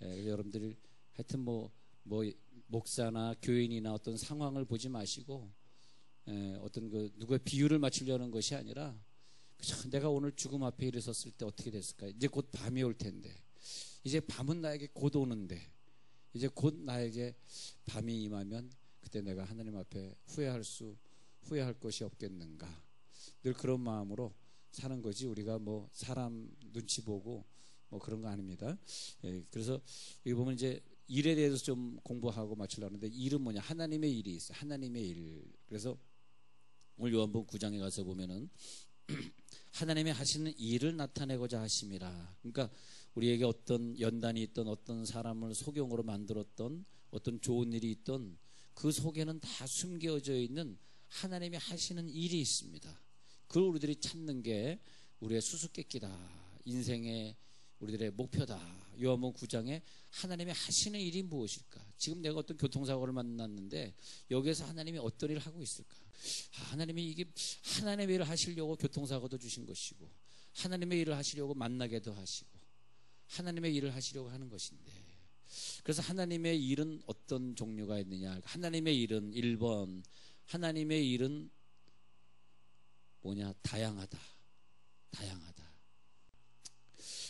여러분들이 하여튼 뭐 목사나 교인이나 어떤 상황을 보지 마시고 어떤 그 누구의 비유를 맞추려는 것이 아니라 내가 오늘 죽음 앞에 일어섰을 때 어떻게 됐을까? 이제 곧 밤이 올 텐데, 이제 밤은 나에게 곧 오는데, 이제 곧 나에게 밤이 임하면 그때 내가 하나님 앞에 후회할 것이 없겠는가? 늘 그런 마음으로 사는 거지, 우리가 뭐 사람 눈치 보고 뭐 그런 거 아닙니다. 그래서 여기 보면 이제 일에 대해서 좀 공부하고 마치려고 하는데, 일은 뭐냐? 하나님의 일이 있어요. 하나님의 일. 그래서 오늘 요한복음 9장에 가서 보면은 하나님이 하시는 일을 나타내고자 하심이라. 그러니까 우리에게 어떤 연단이 있던, 어떤 사람을 소경으로 만들었던, 어떤 좋은 일이 있던 그 속에는 다 숨겨져 있는 하나님이 하시는 일이 있습니다. 그걸 우리들이 찾는 게 우리의 수수께끼다, 인생의 우리들의 목표다. 요한복음 9장에 하나님이 하시는 일이 무엇일까? 지금 내가 어떤 교통사고를 만났는데 여기에서 하나님이 어떤 일을 하고 있을까? 하나님이 이게 하나님의 일을 하시려고 교통사고도 주신 것이고, 하나님의 일을 하시려고 만나게도 하시고, 하나님의 일을 하시려고 하는 것인데, 그래서 하나님의 일은 어떤 종류가 있느냐? 하나님의 일은 1번, 하나님의 일은 뭐냐? 다양하다.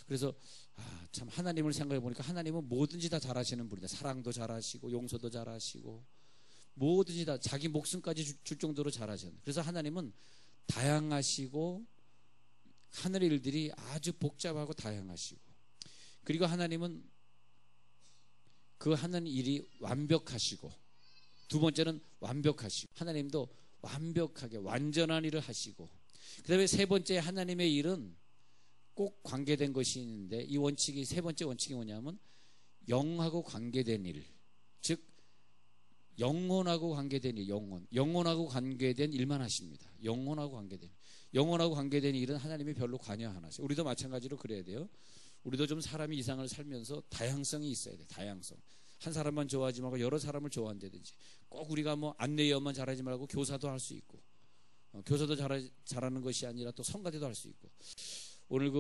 그래서 참 하나님을 생각해 보니까 하나님은 뭐든지 다 잘하시는 분이다. 사랑도 잘하시고 용서도 잘하시고 뭐든지 다 자기 목숨까지 줄 정도로 잘하셨는데, 그래서 하나님은 다양하시고 하늘의 일들이 아주 복잡하고 다양하시고, 그리고 하나님은 그 하는 일이 완벽하시고, 두 번째는 완벽하시고, 하나님도 완벽하게 완전한 일을 하시고, 그 다음에 세 번째 하나님의 일은 꼭 관계된 것이 있는데, 이 원칙이, 세 번째 원칙이 뭐냐면 영하고 관계된 일, 즉 영혼하고 관계된 일, 영혼하고 관계된 일만 하십니다. 영혼하고 관계된 일은 하나님이 별로 관여 안 하세요. 우리도 마찬가지로 그래야 돼요. 우리도 좀 사람이 이상을 살면서 다양성이 있어야 돼. 다양성. 한 사람만 좋아하지 말고 여러 사람을 좋아한다든지, 꼭 우리가 뭐 안내위원만 잘하지 말고 교사도 할 수 있고, 교사도 잘하는 것이 아니라 또 성가대도 할 수 있고. 오늘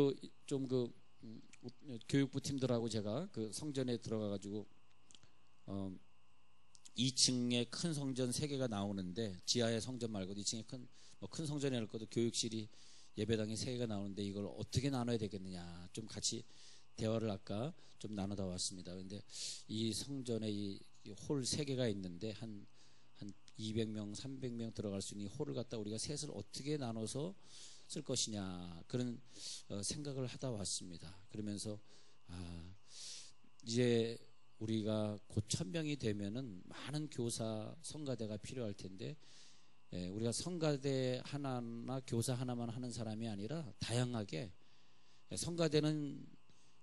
교육부 팀들하고 제가 그 성전에 들어가가지고 2층에 큰 성전 3개가 나오는데, 지하의 성전 말고 2층에 큰 성전에 할 것도 교육실이, 예배당이 3개가 나오는데 이걸 어떻게 나눠야 되겠느냐, 좀 같이 대화를 아까 좀 나누다 왔습니다. 그런데 이 성전에 이 홀 3개가 있는데 한 200명, 300명 들어갈 수 있는 이 홀을 갖다 우리가 셋을 어떻게 나눠서 쓸 것이냐, 그런 생각을 하다 왔습니다. 그러면서 이제 우리가 곧 1000명이 되면은 많은 교사, 성가대가 필요할 텐데, 우리가 성가대 하나나 교사 하나만 하는 사람이 아니라 다양하게, 성가대는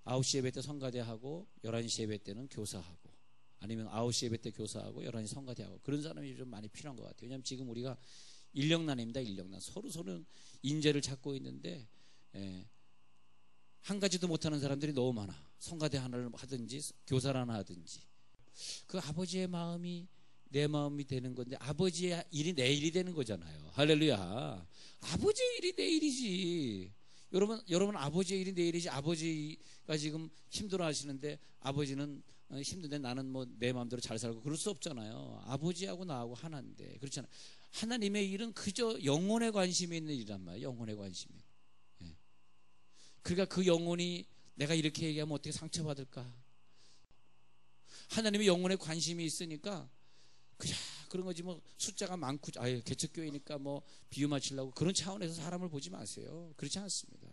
9시 예배 때 성가대하고 11시 예배 때는 교사하고, 아니면 9시 예배 때 교사하고 11시 성가대하고, 그런 사람이 좀 많이 필요한 것 같아요. 왜냐하면 지금 우리가 인력난입니다. 인력난. 서로 인재를 찾고 있는데, 한 가지도 못하는 사람들이 너무 많아. 성가대 하나를 하든지 교사를 하나 하든지. 그 아버지의 마음이 내 마음이 되는 건데, 아버지의 일이 내 일이 되는 거잖아요. 할렐루야. 아버지의 일이 내 일이지. 여러분 아버지의 일이 내 일이지. 아버지가 지금 힘들어 하시는데 아버지는 힘든데 나는 뭐 내 마음대로 잘 살고 그럴 수 없잖아요. 아버지하고 나하고 하나인데. 그렇잖아요. 하나님의 일은 그저 영혼에 관심이 있는 일이란 말이에요. 영혼에 관심이. 그러니까 그 영혼이 내가 이렇게 얘기하면 어떻게 상처받을까? 하나님의 영혼에 관심이 있으니까 그냥 그런 거지, 뭐 숫자가 많고 개척교회니까 뭐 비유 맞추려고 그런 차원에서 사람을 보지 마세요. 그렇지 않습니다.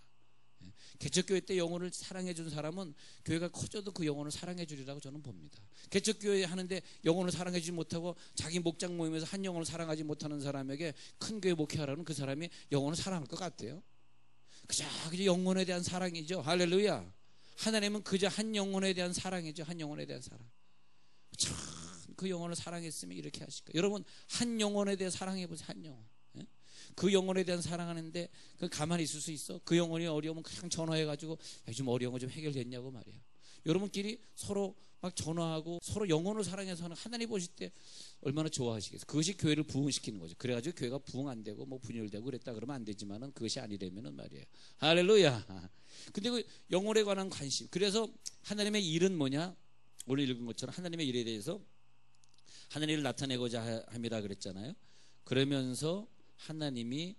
개척교회 때 영혼을 사랑해 준 사람은 교회가 커져도 그 영혼을 사랑해 주리라고 저는 봅니다. 개척교회 하는데 영혼을 사랑해 주지 못하고 자기 목장 모임에서 한 영혼을 사랑하지 못하는 사람에게 큰 교회 목회하라는 그 사람이 영혼을 사랑할 것 같아요? 그저 영혼에 대한 사랑이죠. 할렐루야. 하나님은 그저 한 영혼에 대한 사랑이죠. 한 영혼에 대한 사랑. 참 그 영혼을 사랑했으면 이렇게 하실까? 여러분 한 영혼에 대해 사랑해 보세요. 한 영혼. 그 영혼에 대한 사랑하는데 그 가만히 있을 수 있어? 그 영혼이 어려우면 그냥 전화해가지고 요즘 어려운 거 좀 해결됐냐고 말이야. 여러분끼리 서로 막 전화하고 서로 영혼을 사랑해서 하는, 하나님 보실 때 얼마나 좋아하시겠어요? 그것이 교회를 부흥시키는 거죠. 그래가지고 교회가 부흥 안 되고 뭐 분열되고 그랬다 그러면 안 되지만은 그것이 아니라면은 말이에요. 할렐루야. 근데 그 영혼에 관한 관심. 그래서 하나님의 일은 뭐냐? 오늘 읽은 것처럼 하나님의 일에 대해서 하나님의 일을 나타내고자 함이라 그랬잖아요. 그러면서 하나님이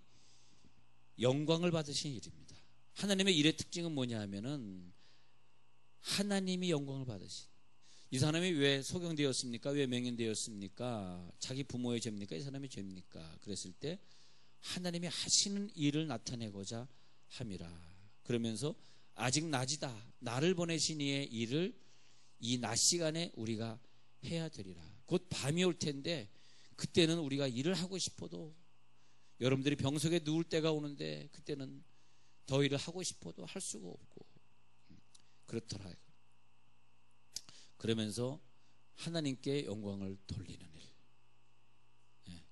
영광을 받으신 일입니다. 하나님의 일의 특징은 뭐냐 하면은 하나님이 영광을 받으신. 이 사람이 왜 소경되었습니까? 왜 맹인되었습니까? 자기 부모의 죄입니까? 이 사람의 죄입니까? 그랬을 때 하나님이 하시는 일을 나타내고자 함이라. 그러면서 아직 낮이다. 나를 보내신 이의 일을 이 낮 시간에 우리가 해야 되리라. 곧 밤이 올 텐데 그때는 우리가 일을 하고 싶어도 여러분들이 병석에 누울 때가 오는데 그때는 더 일을 하고 싶어도 할 수가 없고 그렇더라. 그러면서 하나님께 영광을 돌리는 일. 예.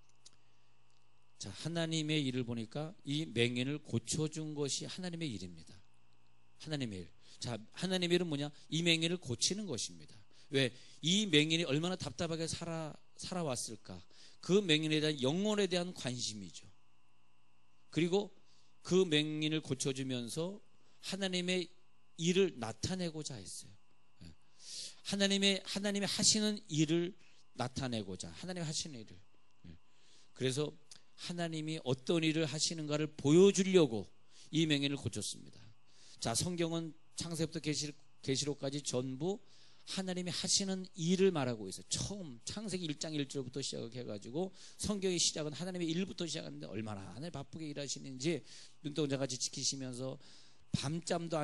자, 하나님의 일을 보니까 이 맹인을 고쳐준 것이 하나님의 일입니다. 하나님의 일. 자, 하나님의 일은 뭐냐? 이 맹인을 고치는 것입니다. 왜? 이 맹인이 얼마나 답답하게 살아왔을까? 그 맹인에 대한 영혼에 대한 관심이죠. 그리고 그 맹인을 고쳐주면서 하나님의 일을 나타내고자 했어요. 하나님이 하시는 일을 나타내고자, 하나님이 하시는 일을. 그래서 하나님이 어떤 일을 하시는가를 보여주려고 이 맹인을 고쳤습니다. 자, 성경은 창세부터 계시록까지 전부 하나님이 하시는 일을 말하고 있어요. 처음 창세기 1장 1절부터 시작해가지고 성경의 시작은 하나님의 일부터 시작하는데 얼마나 하나님 바쁘게 일하시는지 눈동자같이 지키시면서 밤잠도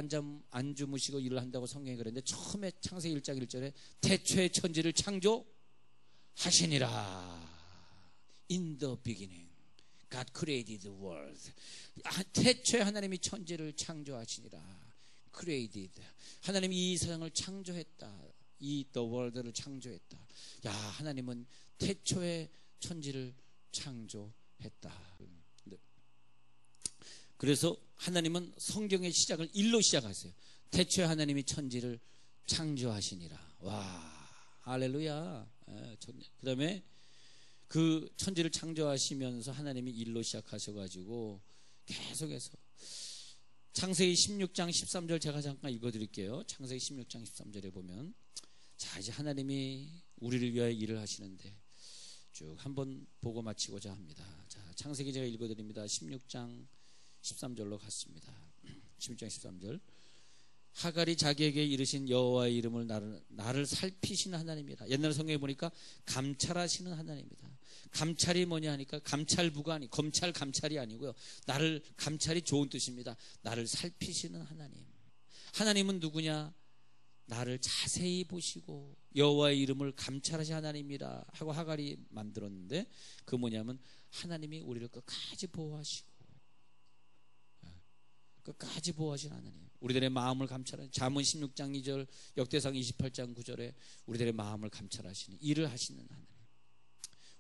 안 주무시고 일을 한다고 성경이 그랬는데 처음에 창세기 1장 1절에 태초의 천지를 창조하시니라. In the beginning God created the world. 태초에 하나님이 천지를 창조하시니라. created. 하나님이 이 세상을 창조했다. 이 the world를 창조했다. 야, 하나님은 태초에 천지를 창조했다. 그래서 하나님은 성경의 시작을 일로 시작하세요. 태초에 하나님이 천지를 창조하시니라. 와, 할렐루야. 그 다음에 그 천지를 창조하시면서 하나님이 일로 시작하셔가지고 계속해서 창세기 16장 13절 제가 잠깐 읽어드릴게요. 창세기 16장 13절에 보면 자, 이제 하나님이 우리를 위하여 일을 하시는데 쭉 한번 보고 마치고자 합니다. 자, 창세기 제가 읽어드립니다. 16장 13절로 갔습니다. 16장 13절. 하갈이 자기에게 이르신 여호와의 이름을 나를 살피시는 하나님이라. 옛날 성경에 보니까 감찰하시는 하나님이다. 감찰이 뭐냐 하니까 감찰부가 아니, 검찰 감찰이 아니고요. 나를 감찰이 좋은 뜻입니다. 나를 살피시는 하나님. 하나님은 누구냐? 나를 자세히 보시고 여호와의 이름을 감찰하신 하나님이라 하고 하갈이 만들었는데 그 뭐냐면 하나님이 우리를 끝까지 보호하시고 끝까지 보호하신 하나님. 우리들의 마음을 감찰하는 잠언 16장 2절, 역대상 28장 9절에 우리들의 마음을 감찰하시는 일을 하시는 하나님.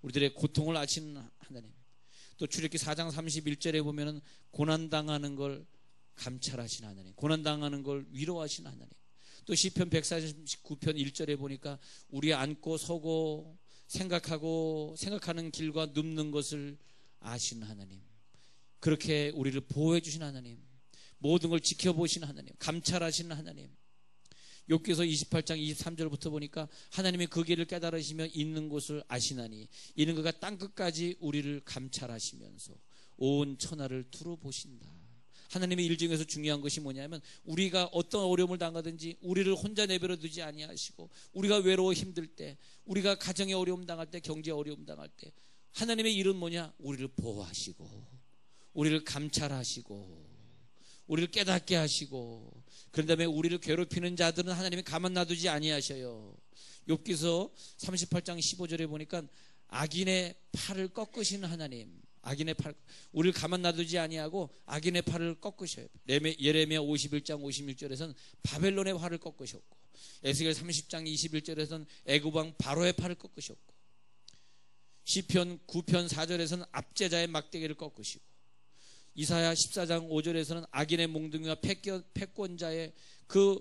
우리들의 고통을 아시는 하나님. 또 출애굽기 4장 31절에 보면은 고난당하는 걸 감찰하시는 하나님. 고난당하는 걸 위로하시는 하나님. 또 시편 149편 1절에 보니까 우리 앉고 서고 생각하는 길과 눕는 것을 아시는 하나님. 그렇게 우리를 보호해 주신 하나님. 모든 걸 지켜보시는 하나님, 감찰하시는 하나님. 욥기서 28장 23절부터 보니까 하나님이 그 길을 깨달으시며 있는 곳을 아시나니 이는 그가 땅끝까지 우리를 감찰하시면서 온 천하를 두루 보신다. 하나님의 일 중에서 중요한 것이 뭐냐면 우리가 어떤 어려움을 당하든지 우리를 혼자 내버려 두지 아니하시고 우리가 외로워 힘들 때, 우리가 가정에 어려움 당할 때, 경제에 어려움 당할 때 하나님의 일은 뭐냐? 우리를 보호하시고 우리를 감찰하시고 우리를 깨닫게 하시고 그런 다음에 우리를 괴롭히는 자들은 하나님이 가만 놔두지 아니하셔요. 욥기서 38장 15절에 보니까 악인의 팔을 꺾으시는 하나님. 악인의 팔, 우리를 가만 놔두지 아니하고 악인의 팔을 꺾으셔요. 예레미야 51장 56절에서는 바벨론의 팔을 꺾으셨고 에스겔 30장 21절에서는 애굽 왕 바로의 팔을 꺾으셨고 시편 9편 4절에서는 압제자의 막대기를 꺾으시고 이사야 14장 5절에서는 악인의 몽둥이와 패권자의 그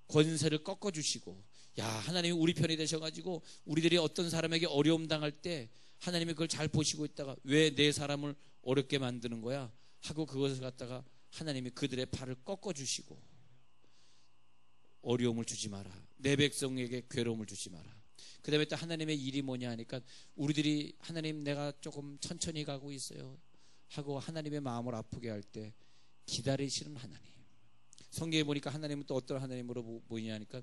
권세를 꺾어주시고 야, 하나님이 우리 편이 되셔가지고 우리들이 어떤 사람에게 어려움 당할 때 하나님이 그걸 잘 보시고 있다가 왜 내 사람을 어렵게 만드는 거야? 하고 그것을 갖다가 하나님이 그들의 발을 꺾어주시고 어려움을 주지 마라. 내 백성에게 괴로움을 주지 마라. 그 다음에 또 하나님의 일이 뭐냐 하니까 우리들이 하나님 내가 조금 천천히 가고 있어요 하고 하나님의 마음을 아프게 할 때 기다리시는 하나님. 성경에 보니까 하나님은 또 어떤 하나님으로 보이냐 하니까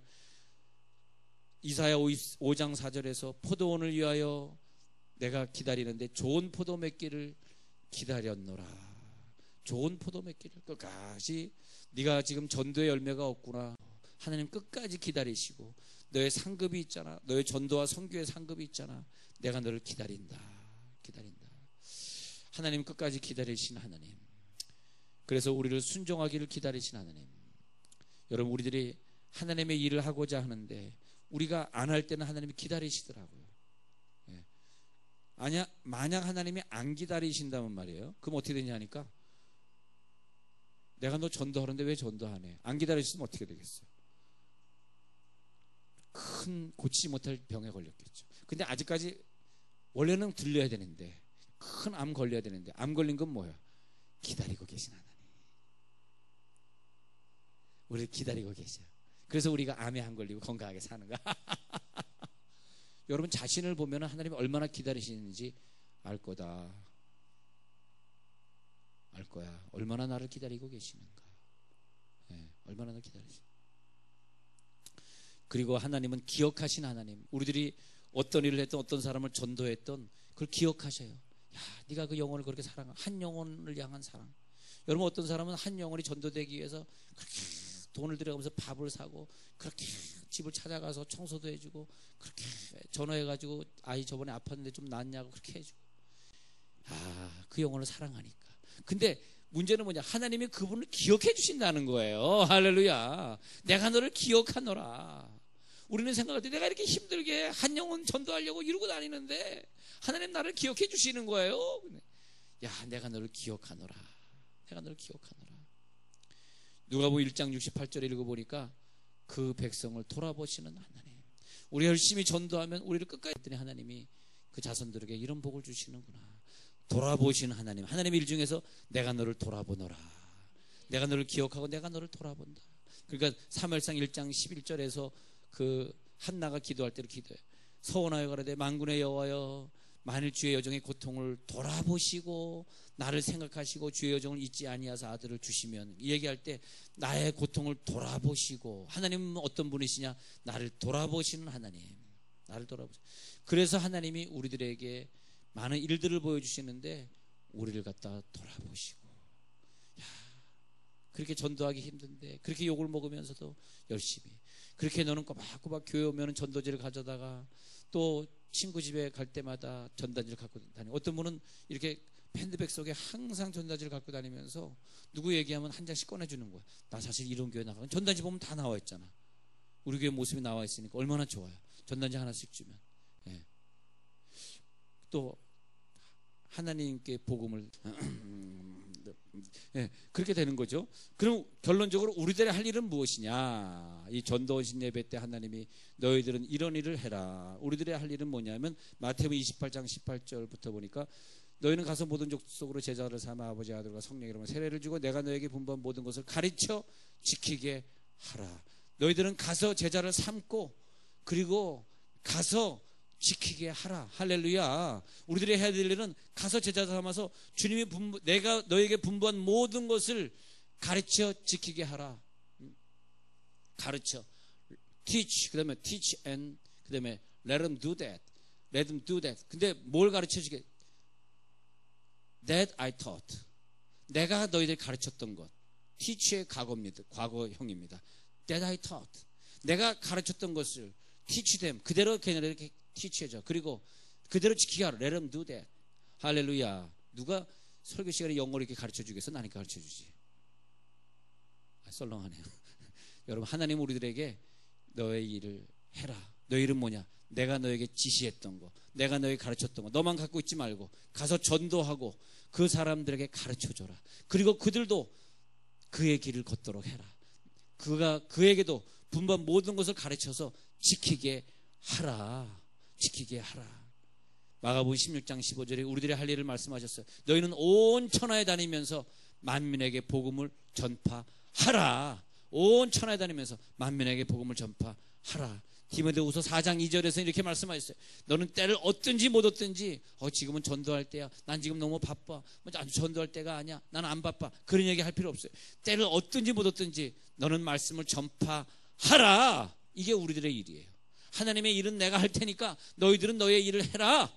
이사야 5장 4절에서 포도원을 위하여 내가 기다리는데 좋은 포도 맺기를 기다렸노라. 좋은 포도 맺기를 끝까지. 네가 지금 전도의 열매가 없구나. 하나님 끝까지 기다리시고 너의 상급이 있잖아. 너의 전도와 선교의 상급이 있잖아. 내가 너를 기다린다. 하나님 끝까지 기다리시는 하나님. 그래서 우리를 순종하기를 기다리시는 하나님. 여러분 우리들이 하나님의 일을 하고자 하는데 우리가 안 할 때는 하나님이 기다리시더라고요. 예. 만약 하나님이 안 기다리신다면 말이에요. 그럼 어떻게 되냐 하니까 내가 너 전도하는데 왜 전도하네? 안 기다리시면 어떻게 되겠어요? 큰 고치지 못할 병에 걸렸겠죠. 근데 아직까지 원래는 들려야 되는데 큰 암 걸려야 되는데 암 걸린 건 뭐야? 기다리고 계신 하나님. 우리를 기다리고 계셔. 그래서 우리가 암에 안 걸리고 건강하게 사는 거야. 여러분 자신을 보면 하나님이 얼마나 기다리시는지 알 거다. 알 거야. 얼마나 나를 기다리고 계시는가. 네, 얼마나 나를 기다리시는가. 그리고 하나님은 기억하신 하나님. 우리들이 어떤 일을 했던 어떤 사람을 전도했던 그걸 기억하셔요. 야, 네가 그 영혼을 그렇게 사랑하. 한 영혼을 향한 사랑. 여러분 어떤 사람은 한 영혼이 전도되기 위해서 그렇게 돈을 들여가면서 밥을 사고 그렇게 집을 찾아가서 청소도 해주고 그렇게 전화해가지고 아이 저번에 아팠는데 좀 낫냐고 그렇게 해주고 그 영혼을 사랑하니까. 근데 문제는 뭐냐? 하나님이 그분을 기억해 주신다는 거예요. 할렐루야. 내가 너를 기억하노라. 우리는 생각할 때 내가 이렇게 힘들게 한 영혼 전도하려고 이러고 다니는데 하나님 나를 기억해 주시는 거예요. 야, 내가 너를 기억하노라. 내가 너를 기억하노라. 누가복음 1장 68절에 읽어보니까 그 백성을 돌아보시는 하나님. 우리 열심히 전도하면 우리를 끝까지 했더니 하나님이 그 자손들에게 이런 복을 주시는구나. 돌아보시는 하나님. 하나님의 일 중에서 내가 너를 돌아보노라. 내가 너를 기억하고 내가 너를 돌아본다. 그러니까 사무엘상 1장 11절에서 그 한나가 기도할 때로 기도해. 서원하여 가라되 만군의 여호와여 만일 주의 여종의 고통을 돌아보시고 나를 생각하시고 주의 여종을 잊지 아니하사 아들을 주시면, 얘기할 때 나의 고통을 돌아보시고, 하나님은 어떤 분이시냐? 나를 돌아보시는 하나님. 나를 돌아보시고. 그래서 하나님이 우리들에게 많은 일들을 보여주시는데 우리를 갖다 돌아보시고, 야, 그렇게 전도하기 힘든데 그렇게 욕을 먹으면서도 열심히, 그렇게 너는 꼬박꼬박 교회 오면 전도지를 가져다가 또 친구 집에 갈 때마다 전단지를 갖고 다니고, 어떤 분은 이렇게 핸드백 속에 항상 전단지를 갖고 다니면서 누구 얘기하면 한 장씩 꺼내주는 거야. 나 사실 이런 교회 나가면 전단지 보면 다 나와 있잖아. 우리 교회 모습이 나와 있으니까 얼마나 좋아요. 전단지 하나씩 주면. 예. 또 하나님께 복음을 예, 그렇게 되는 거죠. 그럼 결론적으로 우리들의 할 일은 무엇이냐? 이 전도신 예배 때 하나님이 너희들은 이런 일을 해라. 우리들의 할 일은 뭐냐면 마태복음 28장 18절부터 보니까 너희는 가서 모든 족속으로 제자를 삼아 아버지 아들과 성령 이름으로 세례를 주고 내가 너에게 분부한 모든 것을 가르쳐 지키게 하라. 너희들은 가서 제자를 삼고 그리고 가서 지키게 하라. 할렐루야. 우리들이 해야 될 일은 가서 제자 삼아서 주님이 내가 너에게 분부한 모든 것을 가르쳐 지키게 하라. 가르쳐. teach. 그 다음에 teach and 그 다음에 let them do that. let them do that. 근데 뭘 가르쳐 주게? that I taught. 내가 너희들 가르쳤던 것. teach의 과거입니다. 과거형입니다. that I taught. 내가 가르쳤던 것을 teach them. 그대로 걔네들에게 티치해줘. 그리고 그대로 지키게 하라. Let them do that. 할렐루야. 누가 설교 시간에 영어를 이렇게 가르쳐 주겠어? 나니까 가르쳐 주지. 썰렁하네요. 여러분, 하나님 우리들에게 너의 일을 해라. 너의 일은 뭐냐? 내가 너에게 지시했던 거, 내가 너에게 가르쳤던 거 너만 갖고 있지 말고 가서 전도하고 그 사람들에게 가르쳐 줘라. 그리고 그들도 그의 길을 걷도록 해라. 그에게도 분반 모든 것을 가르쳐서 지키게 하라. 지키게 하라. 마가복음 16장 15절에 우리들의 할 일을 말씀하셨어요. 너희는 온 천하에 다니면서 만민에게 복음을 전파하라. 온 천하에 다니면서 만민에게 복음을 전파하라. 디모데후서 4장 2절에서 이렇게 말씀하셨어요. 너는 때를 얻든지 못 얻든지, 지금은 전도할 때야, 난 지금 너무 바빠, 아주 전도할 때가 아니야, 나는 안 바빠, 그런 얘기 할 필요 없어요. 때를 얻든지 못 얻든지 너는 말씀을 전파하라. 이게 우리들의 일이에요. 하나님의 일은 내가 할 테니까 너희들은 너의 일을 해라.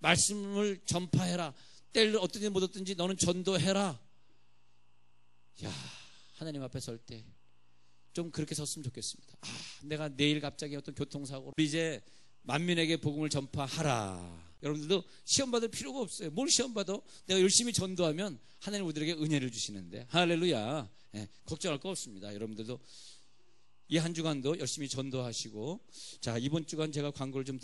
말씀을 전파해라. 때를 얻든지 못 얻든지 너는 전도해라. 야, 하나님 앞에 설 때 좀 그렇게 섰으면 좋겠습니다. 내가 내일 갑자기 어떤 교통사고로 이제 만민에게 복음을 전파하라. 여러분들도 시험 받을 필요가 없어요. 뭘 시험 받아? 내가 열심히 전도하면 하나님 우리들에게 은혜를 주시는데, 할렐루야. 걱정할 거 없습니다. 여러분들도 이 한 주간도 열심히 전도하시고, 자, 이번 주간 제가 광고를 좀